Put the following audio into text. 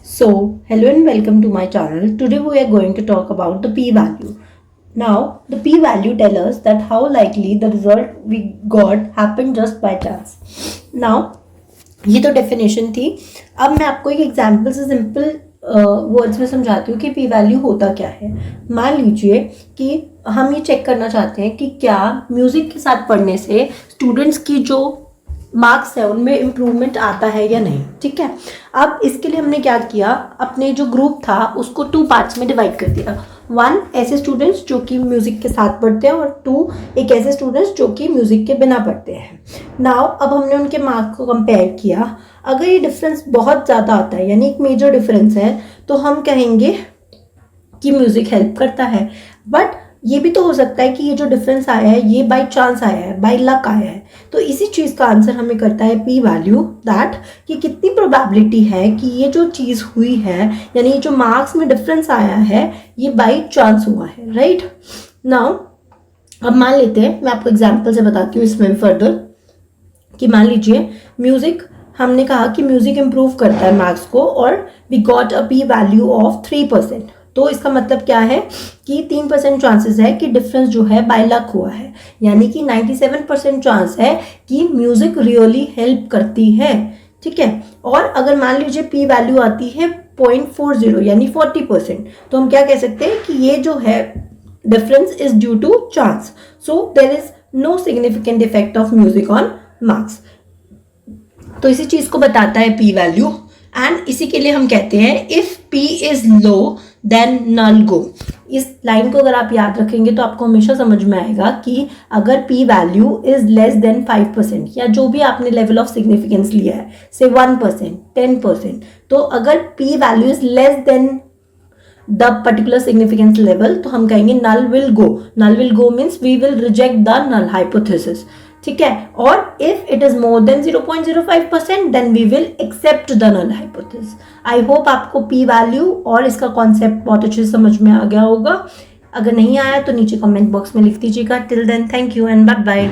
Hello and welcome to my channel. Today we are going to talk about the p-value. Now, the p-value tells us that how likely the result we got happened just by chance. Now, ये तो definition थी. अब मैं आपको एक example से simple words में समझाती हूँ कि पी वैल्यू होता क्या है. मान लीजिए कि हम ये चेक करना चाहते हैं कि क्या म्यूजिक के साथ पढ़ने से स्टूडेंट्स की जो मार्क्स है उनमें इम्प्रूवमेंट आता है या नहीं. ठीक है, अब इसके लिए हमने क्या किया, अपने जो ग्रुप था उसको 2 पार्ट्स में डिवाइड कर दिया. 1 ऐसे स्टूडेंट्स जो कि म्यूज़िक के साथ पढ़ते हैं और 2 एक ऐसे स्टूडेंट्स जो कि म्यूज़िक के बिना पढ़ते हैं. नाउ अब हमने उनके मार्क्स को कंपेयर किया. अगर ये डिफरेंस बहुत ज़्यादा आता है यानी एक मेजर डिफरेंस है तो हम कहेंगे कि म्यूज़िक हेल्प करता है. बट ये भी तो हो सकता है कि ये जो डिफरेंस आया है ये बाय चांस आया है, बाय लक आया है. तो इसी चीज़ का आंसर हमें करता है पी वैल्यू, दैट कि कितनी प्रोबेबिलिटी है कि ये जो चीज़ हुई है यानी ये जो मार्क्स में डिफरेंस आया है ये बाय चांस हुआ है. राइट नाउ अब मान लेते हैं, मैं आपको एग्जाम्पल से बताती हूँ इसमें फर्दर कि मान लीजिए म्यूज़िक, हमने कहा कि म्यूज़िक इम्प्रूव करता है मार्क्स को और we got a P value of 3%. तो इसका मतलब क्या है कि 3% चांसेस है कि डिफरेंस जो है बाय लक हुआ है, यानी कि 97% चांस है कि म्यूजिक रियली हेल्प करती है. ठीक है, और अगर मान लीजिए पी वैल्यू आती है 0.40 यानी 40%, तो हम क्या कह सकते हैं कि ये जो है difference is due to chance. So there is no significant effect of music on marks. तो इसी चीज को बताता है पी वैल्यू. एंड इसी के लिए हम कहते हैं if p is low then null go. इस लाइन को अगर आप याद रखेंगे तो आपको हमेशा समझ में आएगा कि अगर p value is less then 5% या जो भी आपने लेवल ऑफ सिग्निफिकेंस लिया है, से 1%, 10%, तो अगर p value is less than the particular significance level तो हम कहेंगे null will go. Null will go means we will reject the null hypothesis. ठीक है, और if it is more than 0.05% then we will accept the null hypothesis. I hope आपको p value और इसका concept बहुत अच्छे से समझ में आ गया होगा. अगर नहीं आया तो नीचे कमेंट बॉक्स में लिख दीजिएगा. Till then thank you and bye bye.